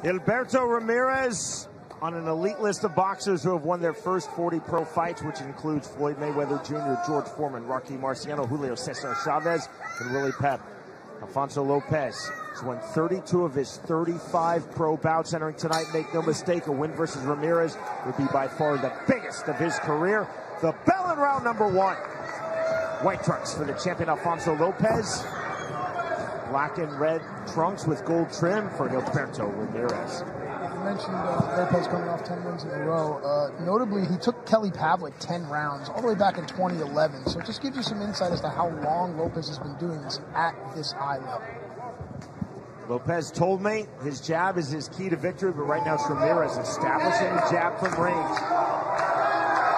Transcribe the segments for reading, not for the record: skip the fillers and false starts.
Gilberto Ramirez on an elite list of boxers who have won their first 40 pro fights, which includes Floyd Mayweather Jr., George Foreman, Rocky Marciano, Julio Cesar Chavez, and Willie Pep. Alfonso Lopez has won 32 of his 35 pro bouts entering tonight. Make no mistake, a win versus Ramirez would be by far the biggest of his career. The bell in round number one. White trunks for the champion Alfonso Lopez. Black and red trunks with gold trim for Gilberto Ramirez. You mentioned Lopez coming off 10 wins in a row. Notably, he took Kelly Pavlik 10 rounds all the way back in 2011. So it just gives you some insight as to how long Lopez has been doing this at this high level. Lopez told me his jab is his key to victory, but right now it's Ramirez establishing the jab from range.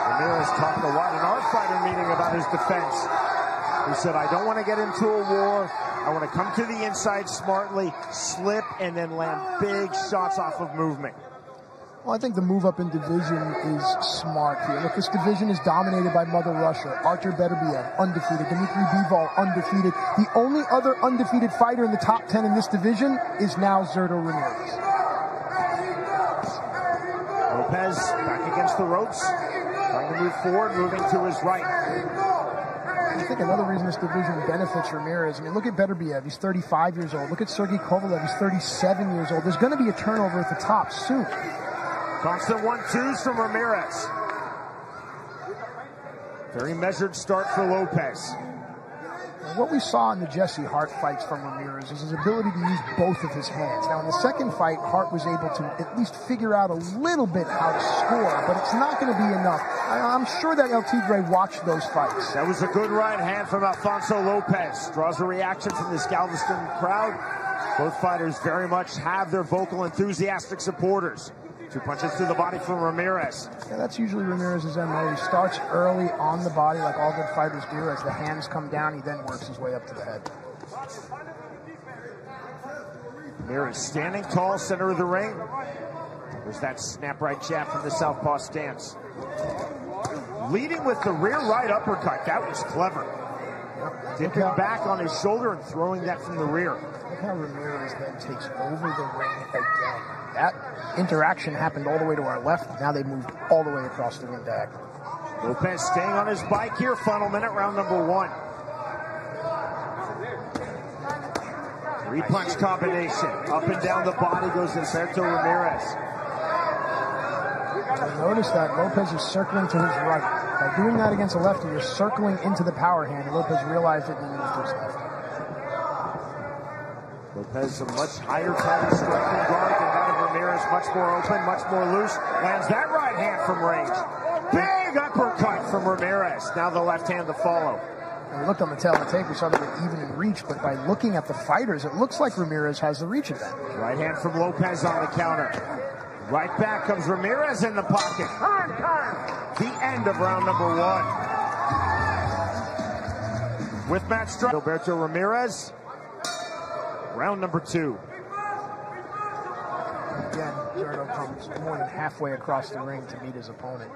Ramirez talked a lot in our fighter meeting about his defense. He said, I don't want to get into a war. I want to come to the inside smartly, slip, and then land big shots off of movement. Well, I think the move up in division is smart here. Look, this division is dominated by Mother Russia. Artur Beterbiev, undefeated. Dmitry Bivol, undefeated. The only other undefeated fighter in the top 10 in this division is now Gilberto Ramirez. Lopez back against the ropes, trying to move forward, moving to his right. I think another reason this division benefits Ramirez, I mean, look at Beterbiev, he's 35 years old. Look at Sergey Kovalev, he's 37 years old. There's going to be a turnover at the top soon. Constant 1-2s from Ramirez. Very measured start for Lopez. And what we saw in the Jesse Hart fights from Ramirez is his ability to use both of his hands. Now, in the second fight, Hart was able to at least figure out a little bit how to score, but it's not going to be enough. I'm sure that El Tigre watched those fights. That was a good right hand from Alfonso Lopez. Draws a reaction from this Galveston crowd. Both fighters very much have their vocal, enthusiastic supporters. 2 punches to the body from Ramirez. Yeah, that's usually Ramirez's MO. He starts early on the body like all good fighters do. As the hands come down, he then works his way up to the head. Ramirez standing tall, center of the ring. There's that snap right jab from the southpaw stance. Leading with the rear right uppercut. That was clever. Yep. Dipping back on his shoulder and throwing that from the rear. Look how Ramirez then takes over the ring again. That interaction happened all the way to our left. Now they moved all the way across the ring back. Lopez staying on his bike here. Final minute, round number one. 3-punch combination. Up and down the body goes Gilberto Ramirez. Notice that Lopez is circling to his right. By doing that against a lefty, you're circling into the power hand. Lopez realized it and moved to his left. Lopez a much higher tighter striking guard than that of Ramirez. Much more open, much more loose. Lands that right hand from range. Big uppercut from Ramirez. Now the left hand to follow. And we looked on the tail of the tape, we saw they were even in reach, but by looking at the fighters, it looks like Ramirez has the reach advantage. Right hand from Lopez on the counter. Right back comes Ramirez in the pocket. The end of round number one. With match strike, Gilberto Ramirez. Round number two. Again, Gilberto comes more than halfway across the ring to meet his opponent.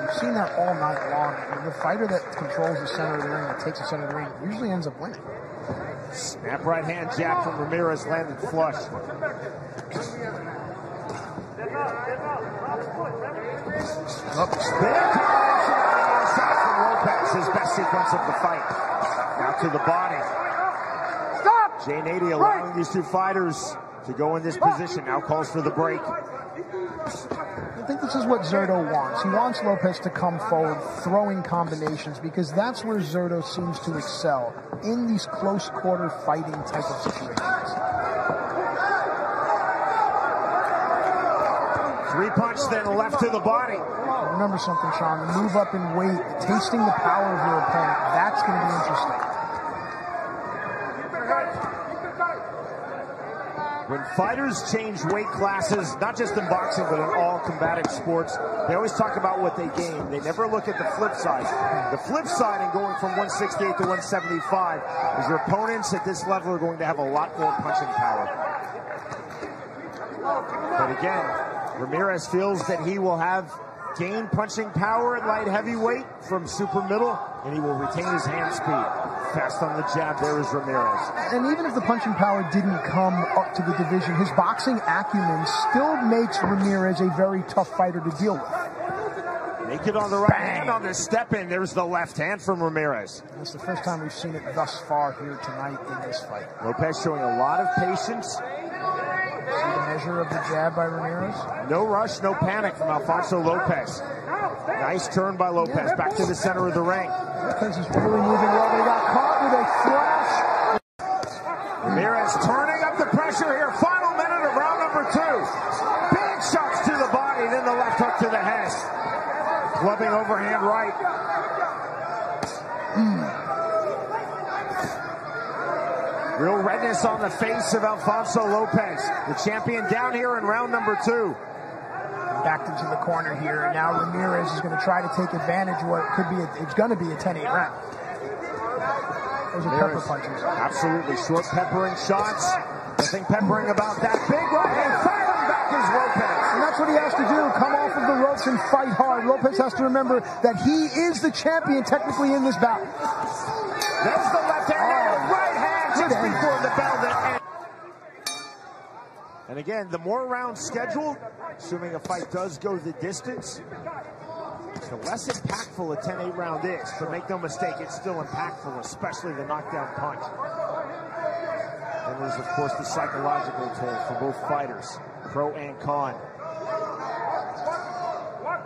We've seen that all night long. I mean, the fighter that controls the center of the ring, that takes the center of the ring, usually ends up winning. Snap right hand jab from Ramirez, landed flush. Spinning combination on the outside from Lopez, his best sequence of the fight. Now to the body. Jay Nady allowing these two fighters to go in this position. Now calls for the break. I think this is what Gilberto wants. He wants Lopez to come forward, throwing combinations, because that's where Gilberto seems to excel, in these close quarter fighting type of situations. 3-punch, then left to the body. Remember something, Sean, the move up in weight, tasting the power of your opponent, that's going to be interesting. When fighters change weight classes, not just in boxing, but in all combative sports, they always talk about what they gain. They never look at the flip side. The flip side in going from 168 to 175 is your opponents at this level are going to have a lot more punching power. But again, Ramirez feels that he will have gain punching power at light heavyweight from super middle, and he will retain his hand speed. Fast on the jab, there is Ramirez. And even if the punching power didn't come up to the division, his boxing acumen still makes Ramirez a very tough fighter to deal with. Naked on the right hand on the step in. There's the left hand from Ramirez. That's the first time we've seen it thus far here tonight in this fight. Lopez showing a lot of patience. See the measure of the jab by Ramirez? No rush, no panic from Alfonso Lopez. Nice turn by Lopez. Back to the center of the ring. Lopez is really moving well. They got caught with a flash. Ramirez turning up the pressure here. Final minute of round number 2. Big shots to the body, then the left hook to the head. Clubbing overhand right. Real redness on the face of Alfonso Lopez. The champion down here in round number 2. Backed into the corner here, and now Ramirez is going to try to take advantage of what could be it's going to be a 10-8 round. Those are pepper punches. Absolutely. Short peppering shots. Nothing peppering about that. Big right hand firing back is Lopez. And that's what he has to do, come off of the ropes and fight hard. Lopez has to remember that he is the champion technically in this bout. There's the left hand, right hand just before the bell that ends. And again, the more rounds scheduled, assuming a fight does go the distance, the less impactful a 10-8 round is. But make no mistake, it's still impactful, especially the knockdown punch. And there's, of course, the psychological toll for both fighters, pro and con.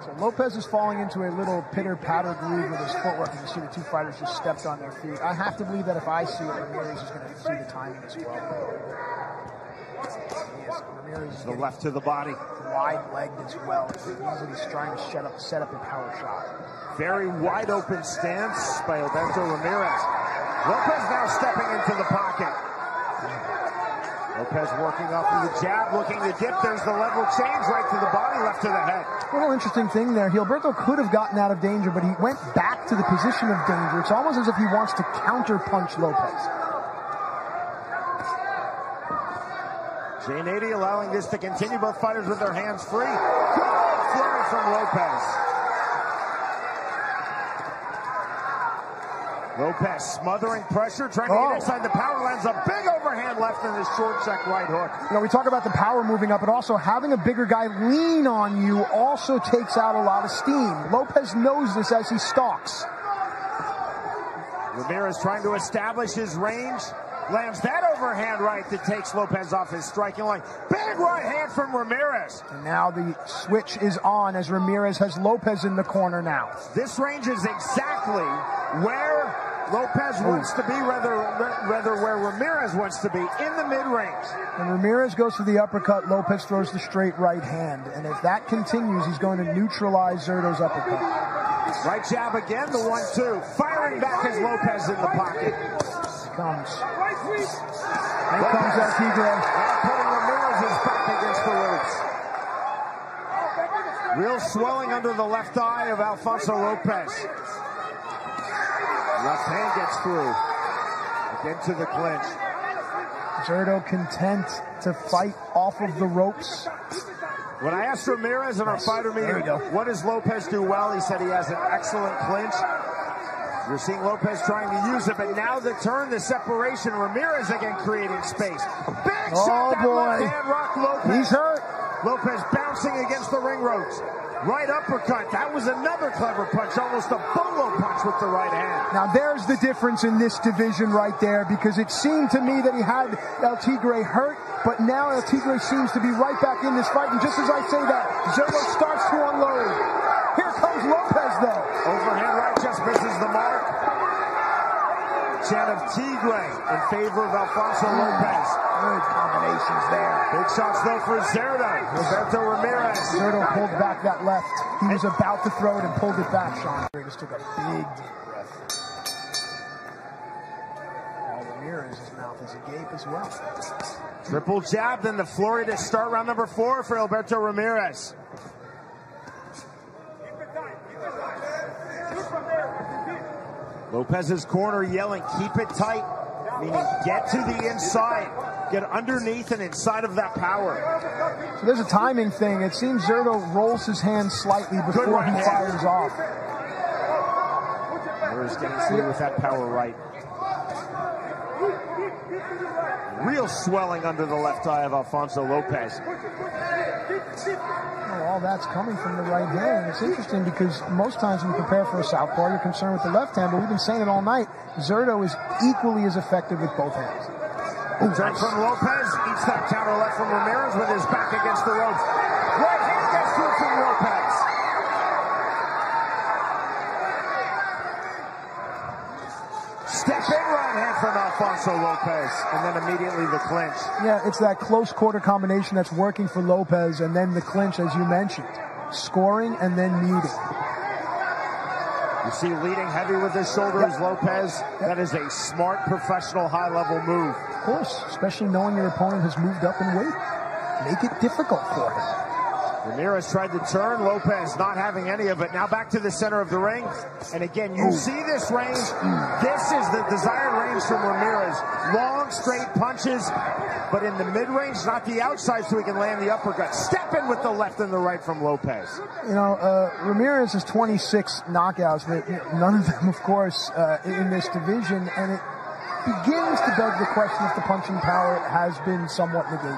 So Lopez is falling into a little pitter-patter groove with his footwork. You can see the two fighters just stepped on their feet. I have to believe that if I see it, Ramirez is going to see the timing as well. Ramirez is the left to the body. Wide-legged as well. He's trying to set up a power shot. Very wide open stance by Gilberto Ramirez. Lopez now stepping into the pocket. Lopez working off of the jab, looking to dip. There's the level change, right to the body, left to the head. A little interesting thing there. Gilberto could have gotten out of danger, but he went back to the position of danger. It's almost as if he wants to counter-punch Lopez. J80 allowing this to continue. Both fighters with their hands free. Good flurry from Lopez. Lopez smothering pressure, trying to get inside the power, lands a big overhand left and his short check right hook. You know, we talk about the power moving up, but also having a bigger guy lean on you also takes out a lot of steam. Lopez knows this as he stalks. Ramirez trying to establish his range. Lands that overhand right that takes Lopez off his striking line. Big right hand from Ramirez. And now the switch is on as Ramirez has Lopez in the corner now. This range is exactly where Lopez wants to be, rather where Ramirez wants to be, in the mid-range. And Ramirez goes for the uppercut, Lopez throws the straight right hand. And if that continues, he's going to neutralize Zerto's uppercut. Right jab again, the 1-2. Firing back as Lopez in the pocket. Comes. And comes El Tigre. Putting Ramirez's back against the ropes. Real swelling under the left eye of Alfonso Lopez. Left hand gets through. Again to the clinch. Gilberto content to fight off of the ropes. When I asked Ramirez in our fighter meeting, what does Lopez do well? He said he has an excellent clinch. You're seeing Lopez trying to use it, but now the turn, the separation. Ramirez again creating space. Big shot, that left hand rock Lopez. He's hurt. Lopez bouncing against the ring ropes. Right uppercut. That was another clever punch, almost a bolo punch with the right hand. Now there's the difference in this division right there, because it seemed to me that he had El Tigre hurt, but now El Tigre seems to be right back in this fight. And just as I say that, Zerto starts to unload. Here comes Lopez, though. Overhand right just misses the mark. Chant of Tigre in favor of Alfonso Lopez. Good combinations there. Big shots, though, for Zerto. Gilberto Ramirez. Zerto pulled back that left. He was about to throw it and pulled it back, Sean. He just took a big deep breath. Ramirez's mouth is agape as well. Triple jab, then the flurry to start round number 4 for Gilberto Ramirez. Lopez's corner yelling, keep it tight, meaning get to the inside. get underneath and inside of that power. So there's a timing thing. It seems Zurdo rolls his hand slightly before he fires off. Ramirez getting through with that power right. Real swelling under the left eye of Alfonso Lopez. All that's coming from the right hand. It's interesting because most times when you prepare for a southpaw, you're concerned with the left hand, but we've been saying it all night. Zurdo is equally as effective with both hands. Turn from Lopez, eats that counter left from Ramirez with his back against the ropes. Right hand gets through from Lopez. Step in right hand from Alfonso Lopez, and then immediately the clinch. Yeah, it's that close quarter combination that's working for Lopez, and then the clinch, as you mentioned. Scoring and then muting. You see leading heavy with his shoulder is Lopez. That is a smart, professional, high-level move. Of course, especially knowing your opponent has moved up in weight. Make it difficult for him. Ramirez tried to turn. Lopez not having any of it. Now back to the center of the ring. And again, you see this range. This is the desired range from Ramirez. Long, straight punches, but in the mid-range, not the outside, so he can land the uppercut. Step in with the left and the right from Lopez. You know, Ramirez has 26 knockouts, but none of them, of course, in this division. And it begins to beg the question if the punching power has been somewhat negated.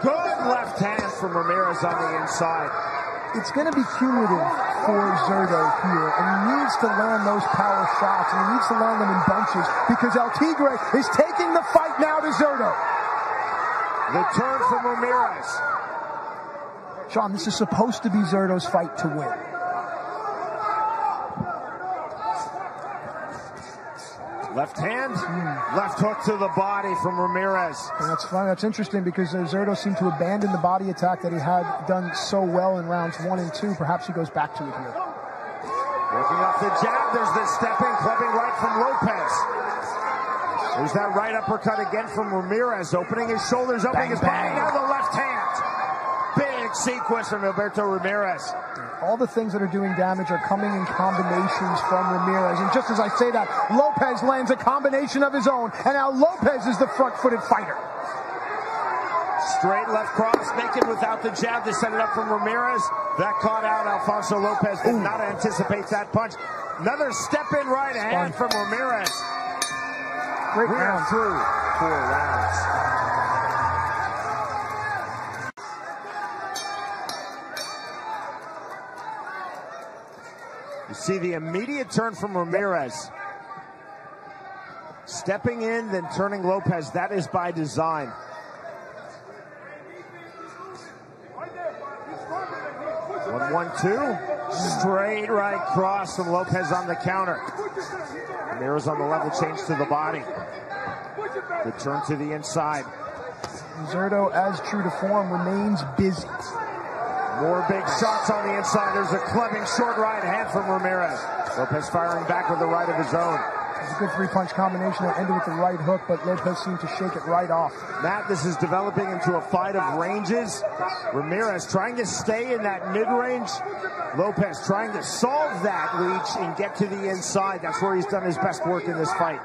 Good left hand from Ramirez on the inside. It's going to be cumulative for Zurdo here, and he needs to land those power shots, and he needs to land them in bunches, because El Tigre is taking the fight now to Zurdo. The turn from Ramirez. Sean, this is supposed to be Zurdo's fight to win. Left hand, left hook to the body from Ramirez. And that's fun. That's interesting because Zurdo seemed to abandon the body attack that he had done so well in rounds 1 and 2. Perhaps he goes back to it here. Working off the jab, there's the stepping, clubbing right from Lopez. There's that right uppercut again from Ramirez, opening his shoulders, opening his body. Now the left hand. Big sequence from Gilberto Ramirez. All the things that are doing damage are coming in combinations from Ramirez. And just as I say that, Lopez lands a combination of his own, and now Lopez is the front-footed fighter. Straight left cross, making without the jab to set it up from Ramirez. That caught out. Alfonso Lopez did not anticipate that punch. Another step-in right hand from Ramirez. Great We're round. through 4 rounds. You see the immediate turn from Ramirez. Stepping in, then turning Lopez. That is by design. One, 1-2. Straight right cross from Lopez on the counter. Ramirez on the level change to the body. The turn to the inside. Zurdo, as true to form, remains busy. More big shots on the inside. There's a clubbing short right hand from Ramirez. Lopez firing back with the right of his own. It's a good 3-punch combination that ended with the right hook, but Lopez seemed to shake it right off. Matt, this is developing into a fight of ranges. Ramirez trying to stay in that mid-range. Lopez trying to solve that reach and get to the inside. That's where he's done his best work in this fight.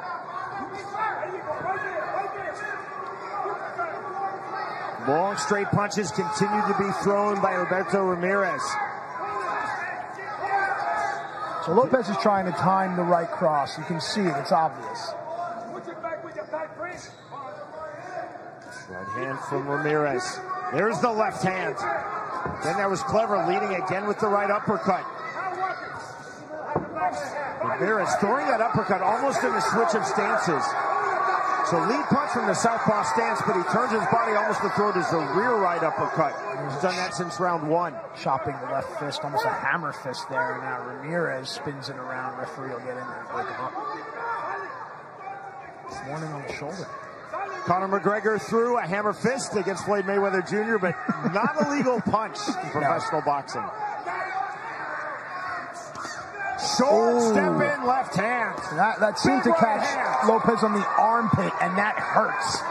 Long straight punches continue to be thrown by Gilberto Ramirez. So Lopez is trying to time the right cross. You can see it. It's obvious. Right hand from Ramirez. There's the left hand. Then that was clever, leading again with the right uppercut. Ramirez throwing that uppercut almost in a switch of stances. So lead punch from the southpaw stance, but he turns his body almost to throw it as a rear right uppercut. He's done that since round 1. Chopping the left fist, almost a hammer fist there. Now Ramirez spins it around. Referee will get in there and break him up. Warning on the shoulder. Conor McGregor threw a hammer fist against Floyd Mayweather Jr., but not a legal punch in professional boxing. Short step in left hand. That seemed to catch Lopez on the armpit, and that hurts.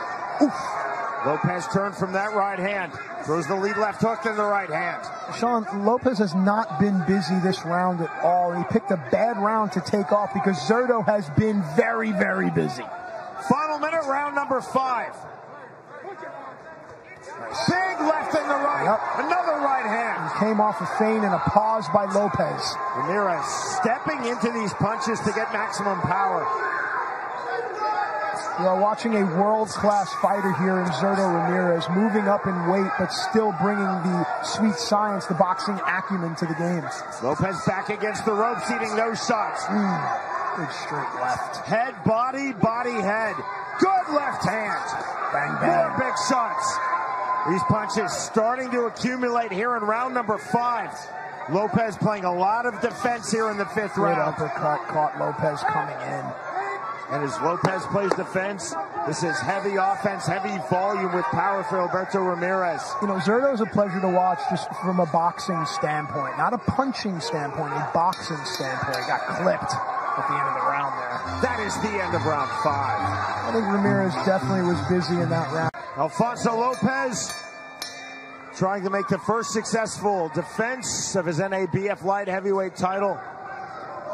Oof. Lopez turned from that right hand. Throws the lead left hook in the right hand. Sean, Lopez has not been busy this round at all. He picked a bad round to take off because Zurdo has been very, very busy. Final minute, round number 5. Big left and the right. Yep. Another right hand. He came off a feint and a pause by Lopez. Ramirez stepping into these punches to get maximum power. We are watching a world-class fighter here in Zurdo Ramirez, moving up in weight, but still bringing the sweet science, the boxing acumen to the game. Lopez back against the ropes, eating those shots. Good straight left. Head, body, body, head. Good left hand. Bang, bang. More big shots. These punches starting to accumulate here in round number 5. Lopez playing a lot of defense here in the 5th round. Uppercut caught Lopez coming in. And as Lopez plays defense, this is heavy offense, heavy volume with power for Gilberto Ramirez. You know, Zurdo's a pleasure to watch just from a boxing standpoint. Not a punching standpoint, a boxing standpoint. He got clipped at the end of the round there. That is the end of round 5. I think Ramirez definitely was busy in that round. Alfonso Lopez trying to make the first successful defense of his NABF light heavyweight title.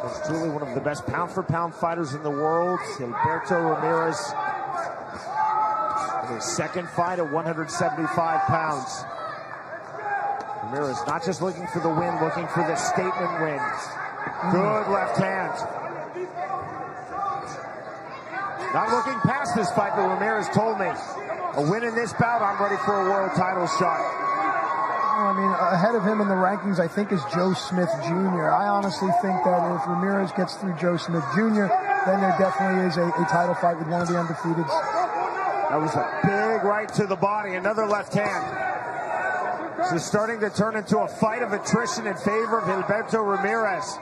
He's truly one of the best pound-for-pound fighters in the world. Gilberto Ramirez in his second fight at 175 pounds. Ramirez not just looking for the win, looking for the statement win. Good left hand. Not looking past this fight, but Ramirez told me, a win in this bout, I'm ready for a world title shot. I mean, ahead of him in the rankings, I think, is Joe Smith Jr. I honestly think that if Ramirez gets through Joe Smith Jr., then there definitely is a title fight with one of the undefeateds. That was a big right to the body, another left hand. This is starting to turn into a fight of attrition in favor of Gilberto Ramirez.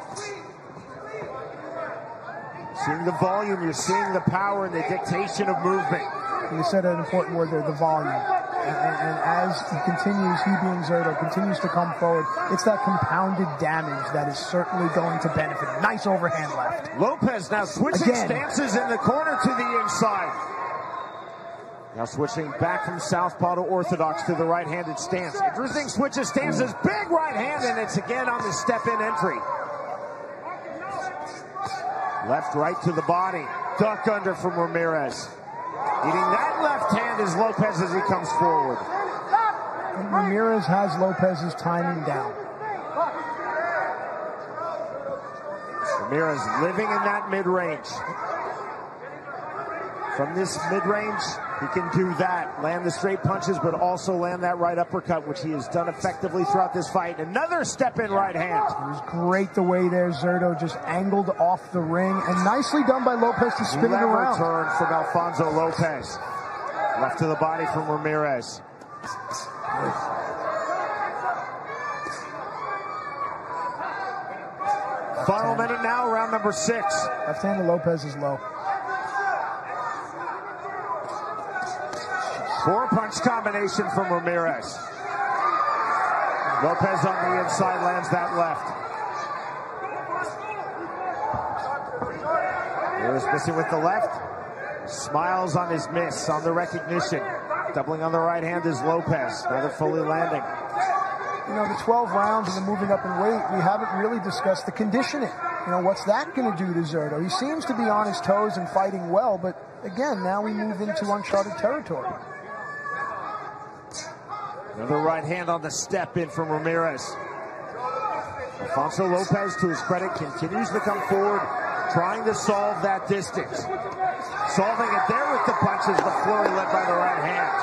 Seeing the volume, you're seeing the power and the dictation of movement. You said an important word there, the volume. And as he continues, he being Zurdo, continues to come forward, it's that compounded damage that is certainly going to benefit. Nice overhand left. Lopez now switching stances in the corner to the inside. Now switching back from southpaw to orthodox to the right-handed stance. Interesting switch of stances. Big right hand, and it's again on the step-in entry. Left, right to the body. Duck under from Ramirez. Eating that left hand is Lopez as he comes forward. And Ramirez has Lopez's timing down. Ramirez living in that mid-range. From this mid-range, he can do that. Land the straight punches, but also land that right uppercut, which he has done effectively throughout this fight. Another step-in right hand. It was great the way there Zurdo just angled off the ring, and nicely done by Lopez to spin it around. Turn from Alfonso Lopez. Left to the body from Ramirez. Final minute now, round number 6. Left hand of Lopez is low. 4-punch combination from Ramirez. Lopez on the inside lands that left. Ramirez missing with the left. Smiles on his miss, on the recognition. Doubling on the right hand is Lopez. Neither fully landing. You know, the 12 rounds and the moving up in weight, we haven't really discussed the conditioning. You know, what's that going to do to Zurdo? He seems to be on his toes and fighting well, but again, now we move into uncharted territory. Another right hand on the step in from Ramirez. Alfonso Lopez, to his credit, continues to come forward, trying to solve that distance. Solving it there with the punches, the flurry led by the right hand.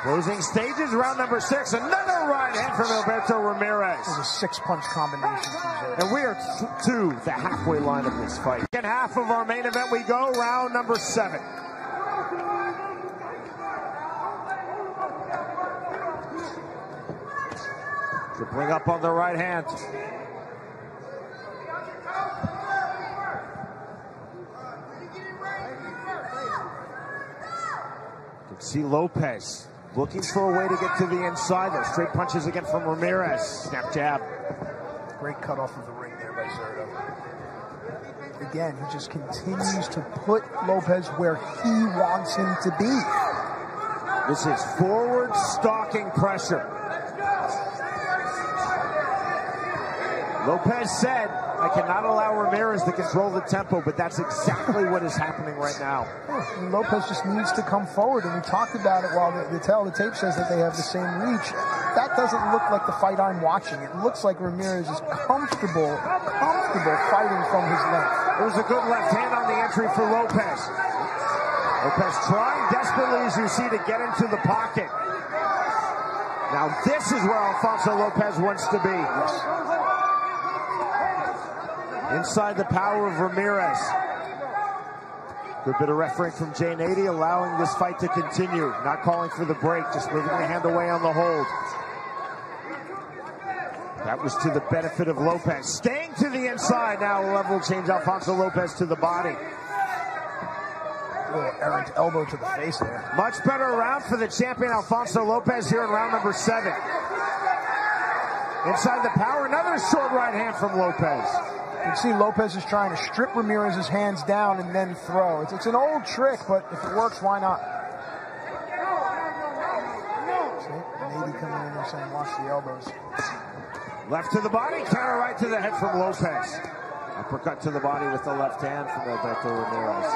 Closing stages, round number 6. Another right hand from Gilberto Ramirez. It was a 6-punch combination. And we are to the halfway line of this fight. Second half of our main event we go, round number 7. Dribbling up on the right hand. You can see Lopez looking for a way to get to the inside. Those straight punches again from Ramirez. Snap jab. Great cut off of the ring there by Zurdo. Again, he just continues to put Lopez where he wants him to be. This is forward stalking pressure. Lopez said, I cannot allow Ramirez to control the tempo, but that's exactly what is happening right now. And Lopez just needs to come forward, and we talked about it while the tape says that they have the same reach. That doesn't look like the fight I'm watching. It looks like Ramirez is comfortable fighting from his length. There's a good left hand on the entry for Lopez. Lopez trying desperately, as you see, to get into the pocket. Now this is where Alfonso Lopez wants to be. Inside the power of Ramirez. Good bit of refereeing from Jay Nady, allowing this fight to continue. Not calling for the break, just moving the hand away on the hold. That was to the benefit of Lopez. Staying to the inside. Now a level change. Alfonso Lopez to the body. A little errant elbow to the face there. Much better round for the champion Alfonso Lopez here in round number 7. Inside the power, another short right hand from Lopez. You can see Lopez is trying to strip Ramirez's hands down and then throw. It's an old trick, but if it works, why not? See, Nady coming in there saying, watch the elbows. Left to the body, counter right to the head from Lopez. Uppercut to the body with the left hand from Gilberto Ramirez.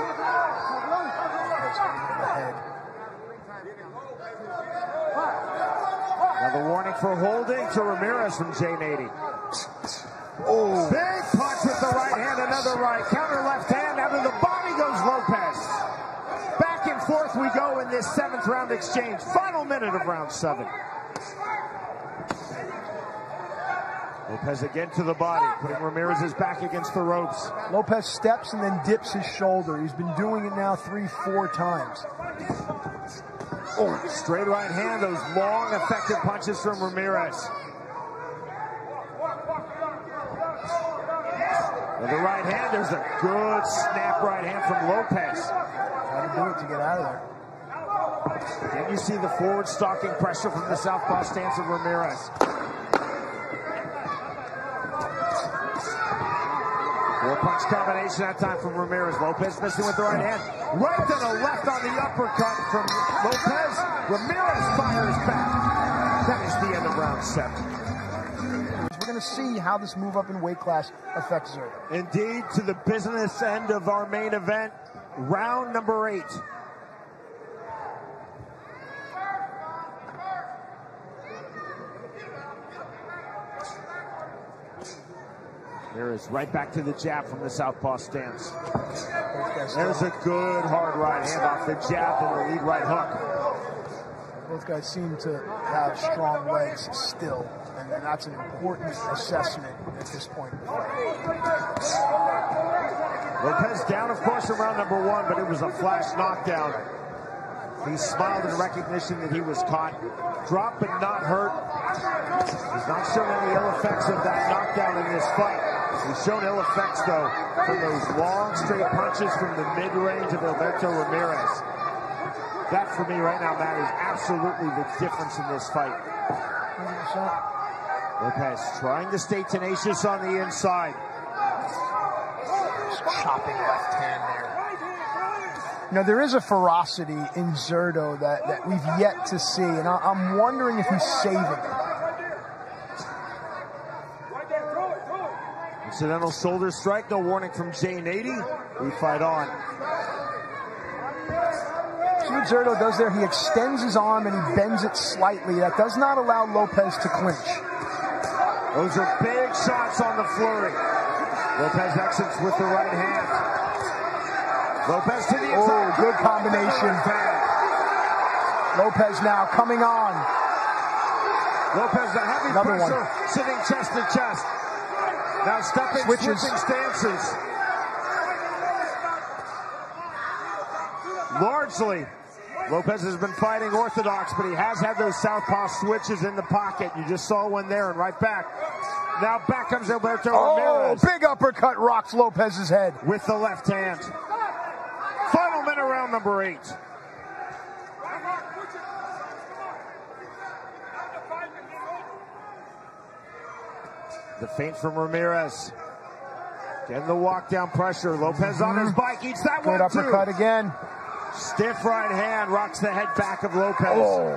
Now the warning for holding to Ramirez from Jay Nady. Oh, big punch with the right hand, another right. Counter left hand, out of the body goes Lopez. Back and forth we go in this 7th round exchange. Final minute of round 7. Lopez again to the body, putting Ramirez's back against the ropes. Lopez steps and then dips his shoulder. He's been doing it now 3-4 times. Oh, straight right hand, those long, effective punches from Ramirez. With the right hand, there's a good snap right hand from Lopez. How to do it to get out of there. Then you see the forward stalking pressure from the southpaw stance of Ramirez. Four-punch combination that time from Ramirez. Lopez missing with the right hand. Right to the left on the uppercut from Lopez. Ramirez fires back. That is the end of round 7. We're going to see how this move up in weight class affects Zerto. Indeed, to the business end of our main event, round number 8. Ramirez right back to the jab from the southpaw stance. There's a good hard right hand off the jab and the lead right hook. Both guys seem to have strong legs still, and that's an important assessment at this point. Lopez down, of course, in round number 1, but it was a flash knockdown. He smiled in recognition that he was caught. Dropped but not hurt. He's not shown any ill effects of that knockdown in this fight. He's shown ill effects, though, from those long, straight punches from the mid-range of Gilberto Ramirez. That, for me, right now, Matt, is absolutely the difference in this fight. 100%. Lopez trying to stay tenacious on the inside. Just chopping left hand there. You know, there is a ferocity in Zerto that we've yet to see, and I'm wondering if he's saving it. Incidental shoulder strike, no warning from Jay Nady. We fight on. See what Zerto does there? He extends his arm and he bends it slightly. That does not allow Lopez to clinch. Those are big shots on the flurry. Lopez exits with the right hand. Lopez to the inside. Oh, good combination. Lopez now coming on. Lopez, the heavy pressure, sitting chest to chest. Now switching stances. Largely, Lopez has been fighting orthodox, but he has had those southpaw switches in the pocket. You just saw one there and right back. Now back comes Gilberto Ramirez. Oh, big uppercut rocks Lopez's head. With the left hand. Final minute, round number 8. The feint from Ramirez. Getting the walk down pressure. Lopez on his bike. Eats that one, good uppercut again. Stiff right hand. Rocks the head back of Lopez. Oh.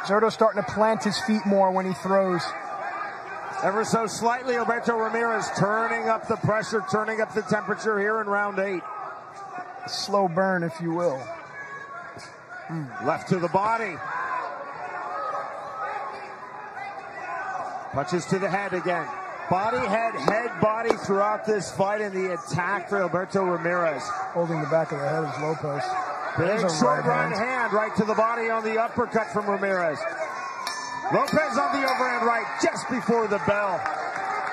Zurdo starting to plant his feet more when he throws. Ever so slightly, Gilberto Ramirez turning up the pressure, turning up the temperature here in round 8. Slow burn, if you will. Left to the body. Punches to the head again. Body, head, body throughout this fight, and the attack for Gilberto Ramirez. Holding the back of the head is Lopez. Big short right hand right to the body on the uppercut from Ramirez. Lopez on the overhand right just before the bell.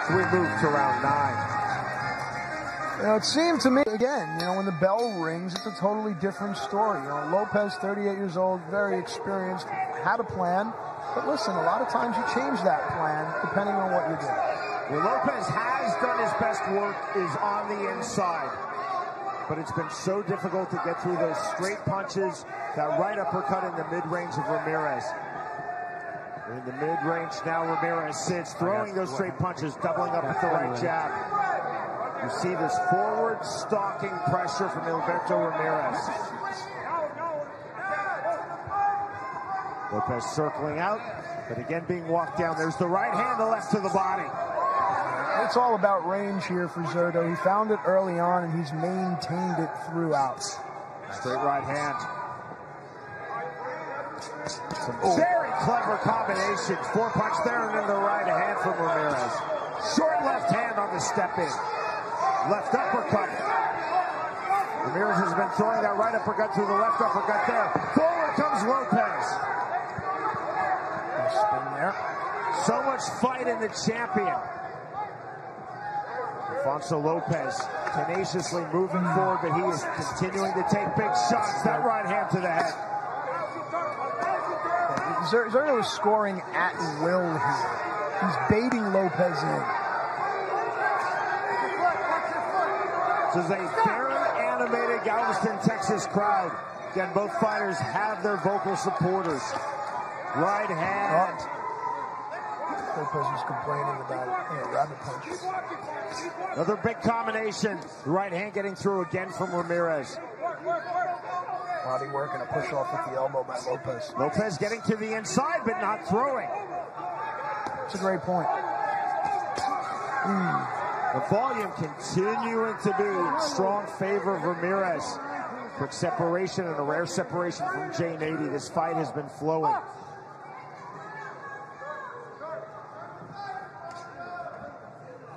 So we move to round 9. You know, it seemed to me, again, when the bell rings, it's a totally different story. Lopez, 38 years old, very experienced, had a plan. But listen, a lot of times you change that plan depending on what you're doing. Well, Lopez has done his best work, is on the inside. But it's been so difficult to get through those straight punches, that right uppercut in the mid-range of Ramirez. In the mid-range now, Ramirez sits, throwing those straight punches, doubling up with the right jab. You see this forward stalking pressure from Gilberto Ramirez. Lopez circling out, but again being walked down. There's the right hand, the left to the body. It's all about range here for Zurdo. He found it early on, and he's maintained it throughout. Straight right hand. Some very clever combinations. 4-punch there, and then the right hand from Ramirez. Short left hand on the step in. Left uppercut. Ramirez has been throwing that right uppercut through the left uppercut there. Forward comes Lopez. Spin there. So much fight in the champion. Alfonso Lopez tenaciously moving forward, but he is continuing to take big shots. That right hand to the head. Zurdo is scoring at will here. He's baiting Lopez in. This is a very animated Galveston, Texas crowd. Again, both fighters have their vocal supporters. Right hand. Lopez was complaining about rabbit punch. Another big combination. The right hand getting through again from Ramirez. Body work and a push off with the elbow by Lopez. Lopez getting to the inside, but not throwing. That's a great point. The volume continuing to be in strong favor of Ramirez. Quick separation and a rare separation from J80. This fight has been flowing.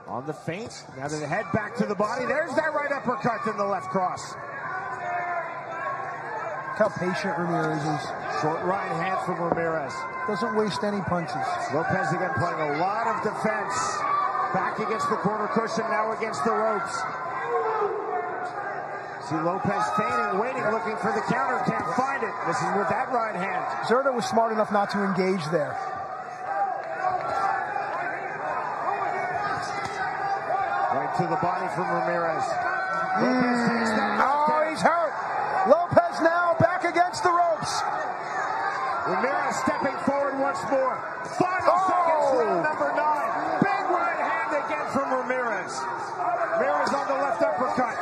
On the feint, now to the head, back to the body. There's that right uppercut in the left cross. Look how patient Ramirez is. Short right hand from Ramirez. Doesn't waste any punches. Lopez again playing a lot of defense. Back against the corner cushion, now against the ropes. See Lopez feigning, waiting, looking for the counter, can't find it. This is with that right hand. Zurdo was smart enough not to engage there. Right to the body from Ramirez. Lopez takes that he's hurt. Lopez now back against the ropes. Ramirez stepping forward once more. Final seconds, round number 9. Big right hand again from Ramirez. Ramirez on the left uppercut.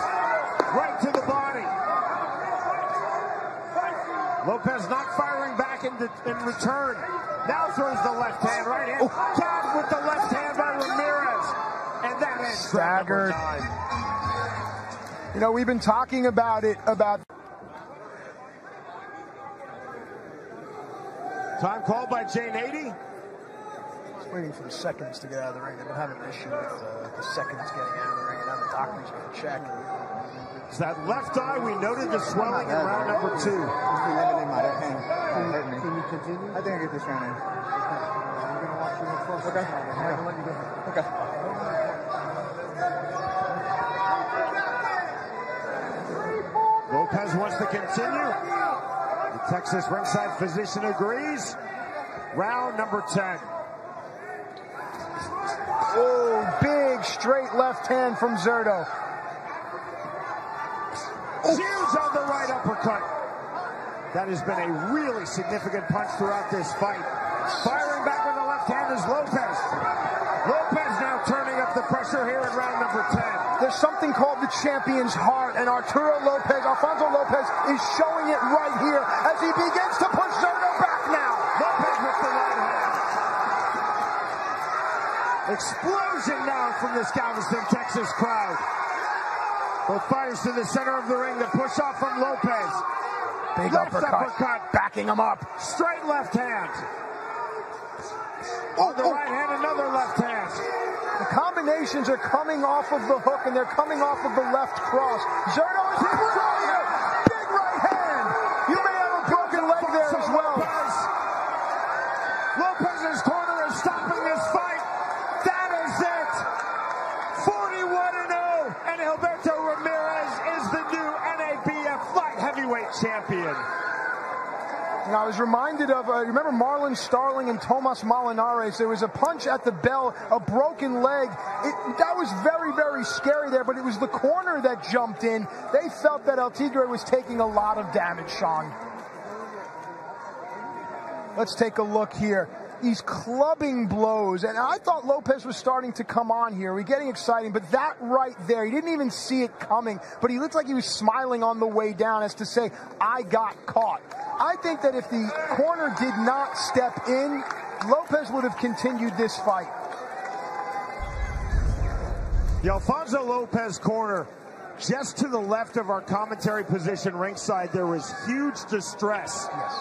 Right to the body. Lopez not firing back in return. Now throws the left hand, right hand. Caught with the left hand by Ramirez. And that ends staggered. We've been talking about it, Time called by J80. Just waiting for the seconds to get out of the ring. They've been having an issue with the seconds getting out of the ring, and now the doctor's going to check. It's that left eye. We noted the swelling in round number 2. Can you continue? I think I get this round in. I'm going to watch you close. Okay. I'm going to let you go. Okay. Lopez wants to continue. The Texas ringside physician agrees. Round number 10. Oh, big straight left hand from Zurdo. Huge on the right uppercut. That has been a really significant punch throughout this fight. Firing back with the left hand is Lopez. Lopez now turning up the pressure here in round number 10. There's something called the champion's heart, and Alfonso Lopez is showing it right here as he begins to push Zurdo back now. Lopez with the right hand. Explosion now from this Galveston, Texas crowd. Both fighters to the center of the ring. The push off from Lopez. Big uppercut, backing him up. Straight left hand. On the right hand, another left hand. The combinations are coming off of the hook, and they're coming off of the left cross. Zerto is throwing it. Big right hand. You may have a broken leg there as well. Lopez's corner is stopping this fight. That is it. 41-0, and Gilberto Ramirez is the new NABF light heavyweight champion. And I was reminded of, remember Marlon Starling and Tomas Molinares? There was a punch at the bell, a broken leg. That was very, very scary there, but it was the corner that jumped in. They felt that El Tigre was taking a lot of damage, Sean. Let's take a look here. He's clubbing blows, and I thought Lopez was starting to come on here. We're getting exciting, but that right there, he didn't even see it coming, but he looked like he was smiling on the way down as to say, I got caught. I think that if the corner did not step in, Lopez would have continued this fight. The Alfonso Lopez corner, just to the left of our commentary position ringside, there was huge distress. Yes.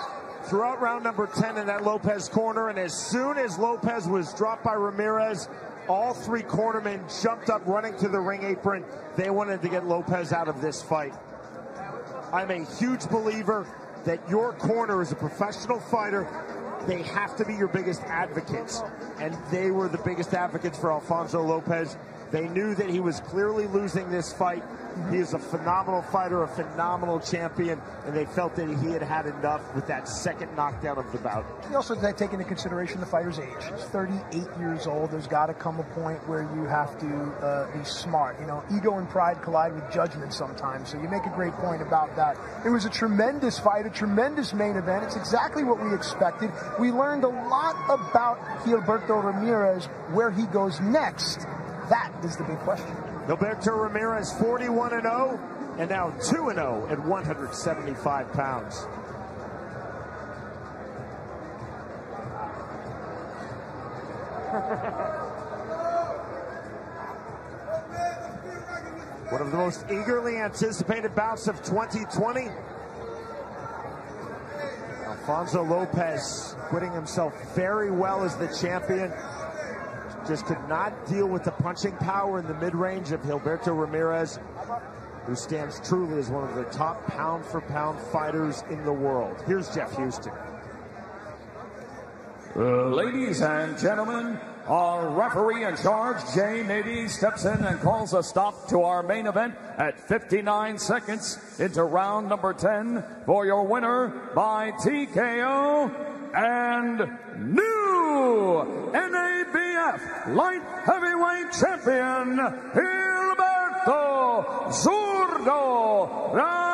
Throughout round number 10 in that Lopez corner, and as soon as Lopez was dropped by Ramirez, all three cornermen jumped up running to the ring apron. They wanted to get Lopez out of this fight. I'm a huge believer that your corner as a professional fighter, they have to be your biggest advocates. And they were the biggest advocates for Alfonso Lopez. They knew that he was clearly losing this fight. He is a phenomenal fighter, a phenomenal champion, and they felt that he had had enough with that second knockdown of the bout. You also take into consideration the fighter's age. He's 38 years old. There's got to come a point where you have to be smart. You know, ego and pride collide with judgment sometimes, so you make a great point about that. It was a tremendous fight, a tremendous main event. It's exactly what we expected. We learned a lot about Gilberto Ramirez, where he goes next. That is the big question. Gilberto Ramirez, 41-0, and now 2-0 at 175 pounds. One of the most eagerly anticipated bouts of 2020. Alfonso Lopez quitting himself very well as the champion. Just could not deal with the punching power in the mid-range of Gilberto Ramirez, who stands truly as one of the top pound-for-pound fighters in the world. Here's Jeff Houston. Ladies and gentlemen, our referee in charge, Jay Nady, steps in and calls a stop to our main event at 59 seconds into round number 10 for your winner by TKO and new NABF light heavyweight champion, Gilberto Zurdo Ramirez.